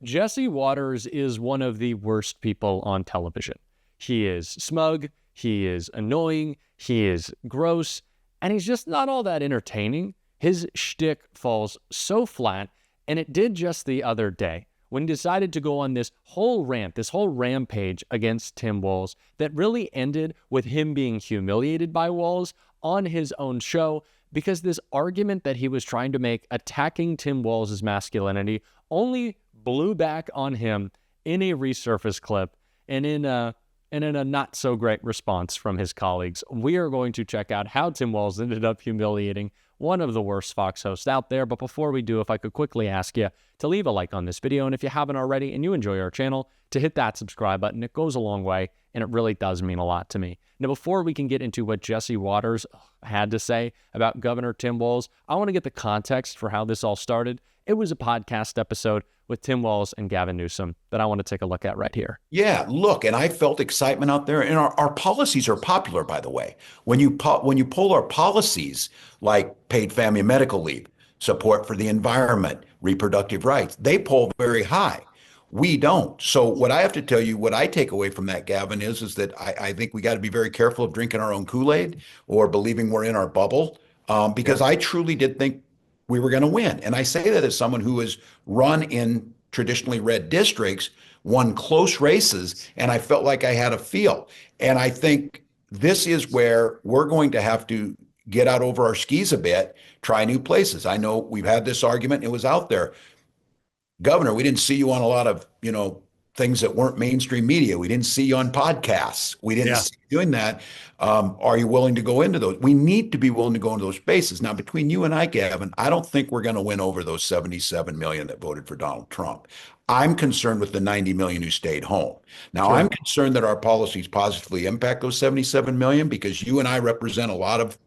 Jesse Waters is one of the worst people on television. He is smug, he is annoying, he is gross, and he's just not all that entertaining. His shtick falls so flat, and it did just the other day when he decided to go on this whole rant, this whole rampage against Tim Walz that really ended with him being humiliated by Walz on his own show, because this argument that he was trying to make attacking Tim Walz's masculinity only blew back on him in a resurfaced clip and in a not so great response from his colleagues. We are going to check out how Tim Walz ended up humiliating one of the worst Fox hosts out there. But before we do, if I could quickly ask you to leave a like on this video, and if you haven't already and you enjoy our channel, to hit that subscribe button. It goes a long way, and it really does mean a lot to me. Now, before we can get into what Jesse Waters had to say about Governor Tim Walz, I want to get the context for how this all started. It was a podcast episode with Tim Walz and Gavin Newsom that I want to take a look at right here. Yeah, look, and I felt excitement out there. And our policies are popular, by the way. When you pull our policies like paid family and medical leave, support for the environment, reproductive rights, they pull very high. We don't. So what I have to tell you, what I take away from that, Gavin, is that I think we got to be very careful of drinking our own Kool-Aid or believing we're in our bubble, because I truly did think we were going to win. And I say that as someone who has run in traditionally red districts, won close races, and I felt like I had a feel. And I think this is where we're going to have to get out over our skis a bit, try new places. I know we've had this argument, it was out there. Governor, we didn't see you on a lot of, things that weren't mainstream media. We didn't see you on podcasts. We didn't see you doing that. Are you willing to go into those? We need to be willing to go into those spaces. Now, between you and I, Gavin, I don't think we're going to win over those 77 million that voted for Donald Trump. I'm concerned with the 90 million who stayed home. Now, I'm concerned that our policies positively impact those 77 million, because you and I represent a lot of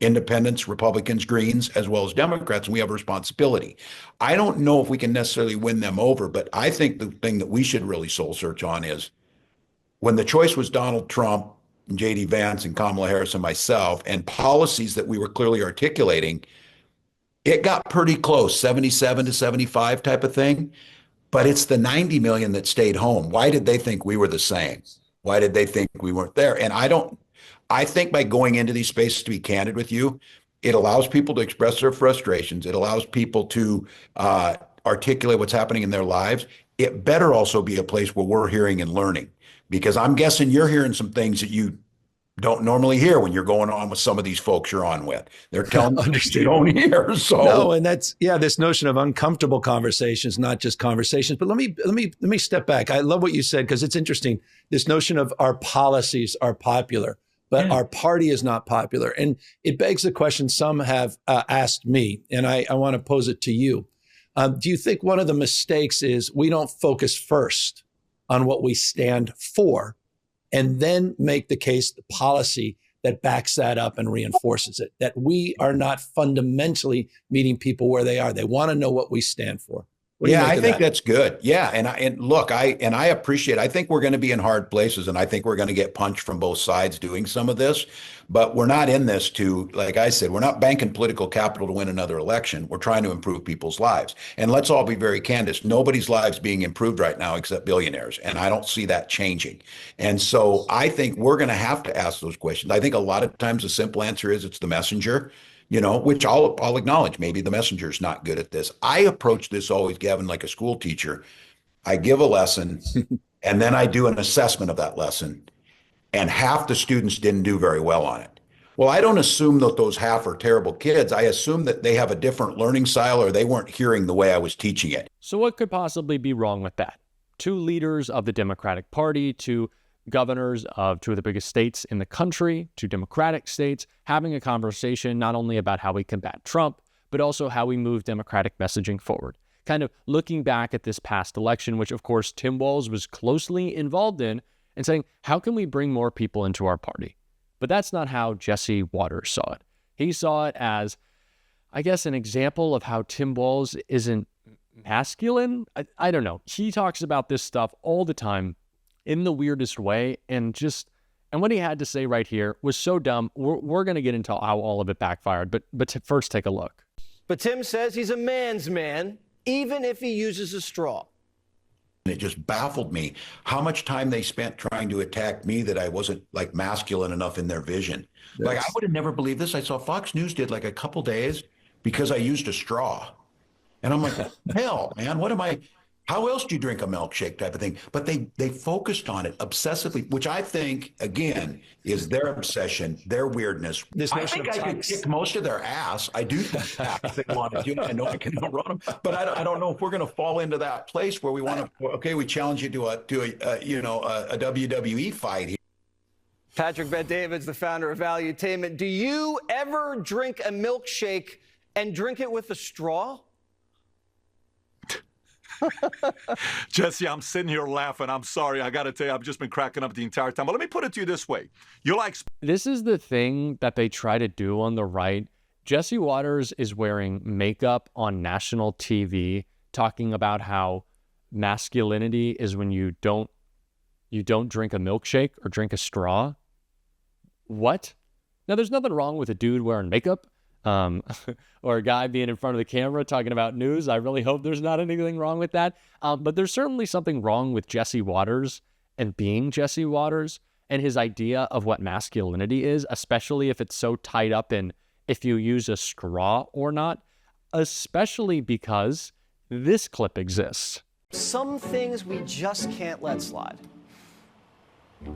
independents, Republicans, Greens, as well as Democrats, and we have a responsibility. I don't know if we can necessarily win them over, but I think the thing that we should really soul search on is when the choice was Donald Trump, and J.D. Vance, and Kamala Harris, and myself, and policies that we were clearly articulating, it got pretty close, 77 to 75 type of thing. But it's the 90 million that stayed home. Why did they think we were the same? Why did they think we weren't there? And I think by going into these spaces, to be candid with you, it allows people to express their frustrations. It allows people to articulate what's happening in their lives. It better also be a place where we're hearing and learning, because I'm guessing you're hearing some things that you don't normally hear when you're going on with some of these folks you're on with. They're telling you you don't hear. So no, and that's this notion of uncomfortable conversations, not just conversations. But let me step back. I love what you said, because it's interesting. This notion of our policies are popular, but our party is not popular. And it begs the question some have asked me, and I want to pose it to you. Do you think one of the mistakes is we don't focus first on what we stand for, and then make the case, the policy that backs that up and reinforces it, that we are not fundamentally meeting people where they are? They want to know what we stand for. Yeah, I think that's good. Yeah. And look, I appreciate, I think we're going to be in hard places, and I think we're going to get punched from both sides doing some of this, but we're not in this to, like I said, we're not banking political capital to win another election. We're trying to improve people's lives. And let's all be very candid. Nobody's lives being improved right now except billionaires. And I don't see that changing. And so I think we're going to have to ask those questions. I think a lot of times the simple answer is it's the messenger. Which I'll acknowledge, maybe the messenger's not good at this. I approach this always, Gavin, like a school teacher. I give a lesson and then I do an assessment of that lesson, and half the students didn't do very well on it. Well, I don't assume that those half are terrible kids. I assume that they have a different learning style, or they weren't hearing the way I was teaching it. So what could possibly be wrong with that? Two leaders of the Democratic Party, two governors of two of the biggest states in the country, two Democratic states, having a conversation not only about how we combat Trump, but also how we move Democratic messaging forward. Kind of looking back at this past election, which of course Tim Walz was closely involved in, and saying, how can we bring more people into our party? But that's not how Jesse Waters saw it. He saw it as, I guess, an example of how Tim Walz isn't masculine. I don't know. He talks about this stuff all the time in the weirdest way, and what he had to say right here was so dumb. We're going to get into how all of it backfired, but first take a look. But Tim says he's a man's man, even if he uses a straw. it just baffled me how much time they spent trying to attack me that I wasn't like masculine enough in their vision. Like I would have never believed this. I saw Fox News did like a couple days because I used a straw. And I'm like, hell, man, what am I? How else do you drink a milkshake type of thing? But they focused on it obsessively, which I think, again, is their obsession, their weirdness. I think I could kick most of their ass. I do think that if they wanted to. I know I can outrun them, but I don't know if we're going to fall into that place where we want to. Okay, we challenge you to a WWE fight here. Patrick Bet-David's the founder of Valuetainment. Do you ever drink a milkshake and drink it with a straw? Jesse, I'm sitting here laughing. I'm sorry. I got to tell you, I've just been cracking up the entire time. But let me put it to you this way. You're like... This is the thing that they try to do on the right. Jesse Waters is wearing makeup on national TV, talking about how masculinity is when you don't drink a milkshake or drink a straw. What? Now, there's nothing wrong with a dude wearing makeup. Or a guy being in front of the camera talking about news. I really hope there's not anything wrong with that. But there's certainly something wrong with Jesse Waters and being Jesse Waters and his idea of what masculinity is, especially if it's so tied up in if you use a straw or not, especially because this clip exists. Some things we just can't let slide.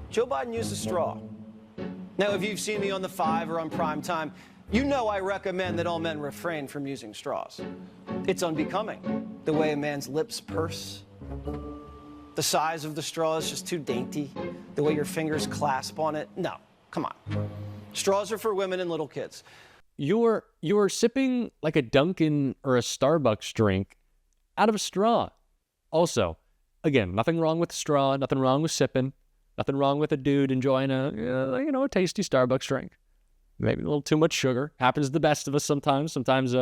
Joe Biden used a straw. Now, if you've seen me on The Five or on Primetime, you know I recommend that all men refrain from using straws. It's unbecoming. The way a man's lips purse. The size of the straw is just too dainty. The way your fingers clasp on it. No, come on. Straws are for women and little kids. You're sipping like a Dunkin' or a Starbucks drink out of a straw. Also, again, nothing wrong with the straw, nothing wrong with sipping, nothing wrong with a dude enjoying a tasty Starbucks drink. Maybe a little too much sugar. Happens to the best of us sometimes. Sometimes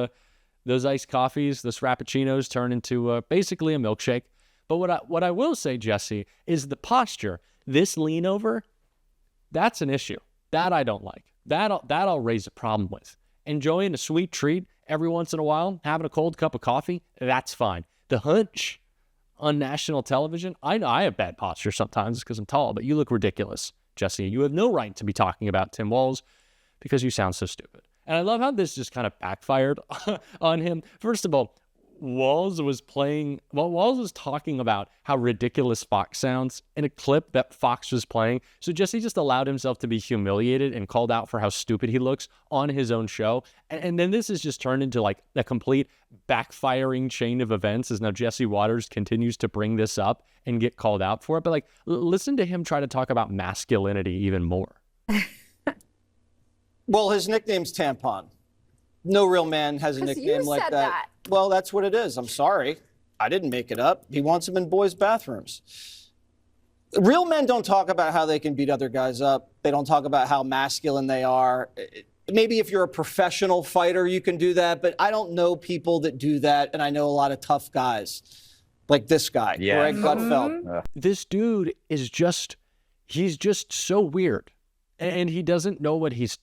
those iced coffees, those frappuccinos turn into basically a milkshake. But what I will say, Jesse, is the posture. This lean over, that's an issue. That I don't like. That I'll raise a problem with. Enjoying a sweet treat every once in a while, having a cold cup of coffee, that's fine. The hunch on national television, I have bad posture sometimes because I'm tall, but you look ridiculous, Jesse. You have no right to be talking about Tim Walz, because you sound so stupid. And I love how this just kind of backfired on him. First of all, Walz was talking about how ridiculous Fox sounds in a clip that Fox was playing. So Jesse just allowed himself to be humiliated and called out for how stupid he looks on his own show. And then this has just turned into like a complete backfiring chain of events as now Jesse Waters continues to bring this up and get called out for it. But like, listen to him try to talk about masculinity even more. Well, his nickname's Tampon. No real man has a nickname like that. Well, that's what it is. I'm sorry. I didn't make it up. He wants them in boys' bathrooms. Real men don't talk about how they can beat other guys up. They don't talk about how masculine they are. Maybe if you're a professional fighter, you can do that, but I don't know people that do that, and I know a lot of tough guys. Like this guy, Greg Gutfeld. This dude is he's just so weird. And he doesn't know what he's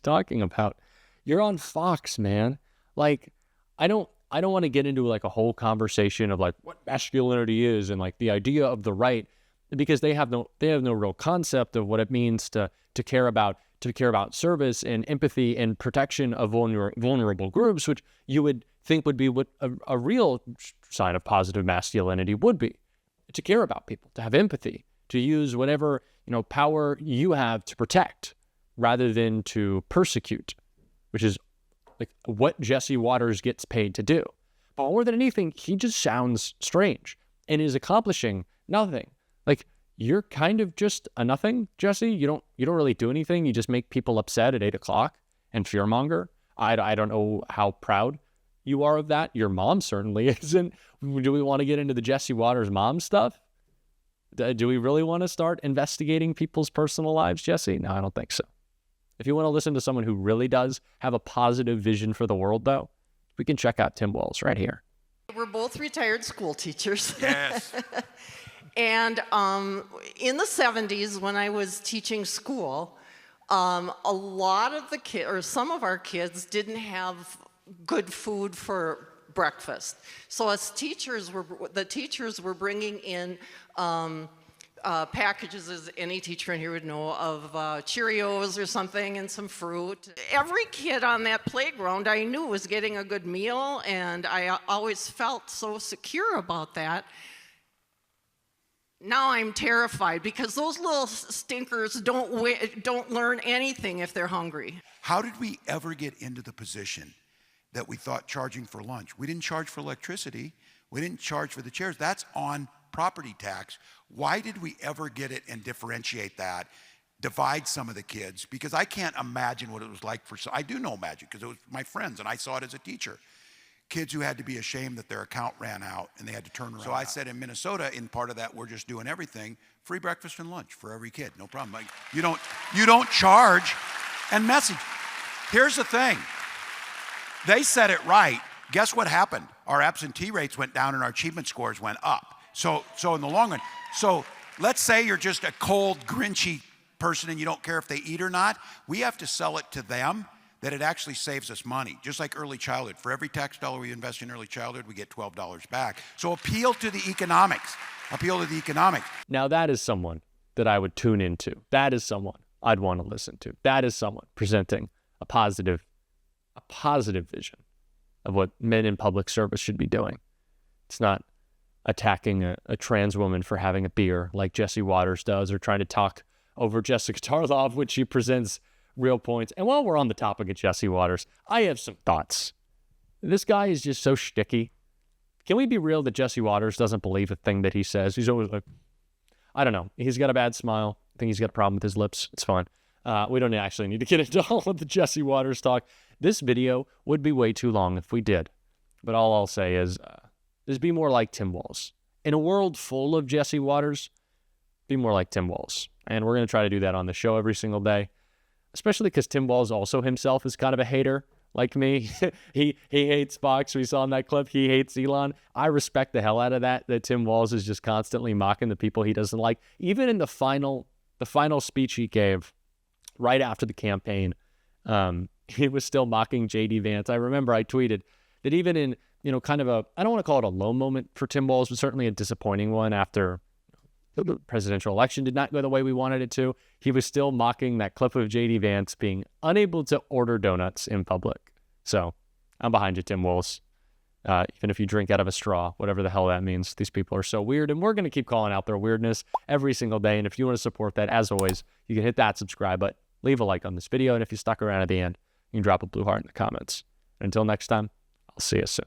talking about. You're on Fox, man. Like, I don't want to get into like a whole conversation of like what masculinity is and like the idea of the right, because they have no real concept of what it means to care about service and empathy and protection of vulnerable groups, which you would think would be what a real sign of positive masculinity would be. To care about people, to have empathy, to use whatever power you have to protect rather than to persecute, which is like what Jesse Waters gets paid to do. But more than anything, he just sounds strange and is accomplishing nothing. Like, you're kind of just a nothing, Jesse. You don't really do anything. You just make people upset at 8 o'clock and fearmonger. I don't know how proud you are of that. Your mom certainly isn't. Do we want to get into the Jesse Waters mom stuff? Do we really want to start investigating people's personal lives, Jesse? No, I don't think so. If you want to listen to someone who really does have a positive vision for the world, though, we can check out Tim Walz right here. We're both retired school teachers. Yes. And in the 70s, when I was teaching school, a lot of the kids, or some of our kids, didn't have good food for breakfast. So the teachers were bringing in packages, as any teacher in here would know, of Cheerios or something and some fruit. Every kid on that playground I knew was getting a good meal, and I always felt so secure about that. Now I'm terrified because those little stinkers don't learn anything if they're hungry. How did we ever get into the position that we thought charging for lunch? We didn't charge for electricity. We didn't charge for the chairs. That's on property tax. Why did we ever get it and differentiate that, divide some of the kids? Because I can't imagine what it was like I do know imagine because it was my friends and I saw it as a teacher. Kids who had to be ashamed that their account ran out and they had to turn around. So I said in Minnesota, in part of that, we're just doing everything, free breakfast and lunch for every kid, no problem. Like, you don't charge and message. Here's the thing. They said it right. Guess what happened? Our absentee rates went down and our achievement scores went up. So in the long run, so let's say you're just a cold, grinchy person and you don't care if they eat or not. We have to sell it to them that it actually saves us money. Just like early childhood. For every tax dollar we invest in early childhood, we get $12 back. So appeal to the economics. Appeal to the economics. Now that is someone that I would tune into. That is someone I'd want to listen to. That is someone presenting a positive vision of what men in public service should be doing. It's not attacking a trans woman for having a beer like Jesse Waters does, or trying to talk over Jessica Tarlov when she presents real points. And while we're on the topic of Jesse Waters, I have some thoughts. This guy is just so shticky. Can we be real that Jesse Waters doesn't believe a thing that he says? He's always like, I don't know. He's got a bad smile. I think he's got a problem with his lips. It's fine. We don't actually need to get into all of the Jesse Waters talk. This video would be way too long if we did. But all I'll say is, just be more like Tim Walz. In a world full of Jesse Waters, be more like Tim Walz. And we're going to try to do that on the show every single day, especially because Tim Walz also himself is kind of a hater like me. he hates Fox. We saw in that clip. He hates Elon. I respect the hell out of that Tim Walz is just constantly mocking the people he doesn't like. Even in the final speech he gave right after the campaign, he was still mocking J.D. Vance. I remember I tweeted that even in, kind of I don't want to call it a low moment for Tim Walz, but certainly a disappointing one after the presidential election did not go the way we wanted it to. He was still mocking that clip of J.D. Vance being unable to order donuts in public. So I'm behind you, Tim Walz. Even if you drink out of a straw, whatever the hell that means. These people are so weird, and we're going to keep calling out their weirdness every single day. And if you want to support that, as always, you can hit that subscribe button, leave a like on this video, and if you stuck around at the end, you can drop a blue heart in the comments. And until next time, I'll see you soon.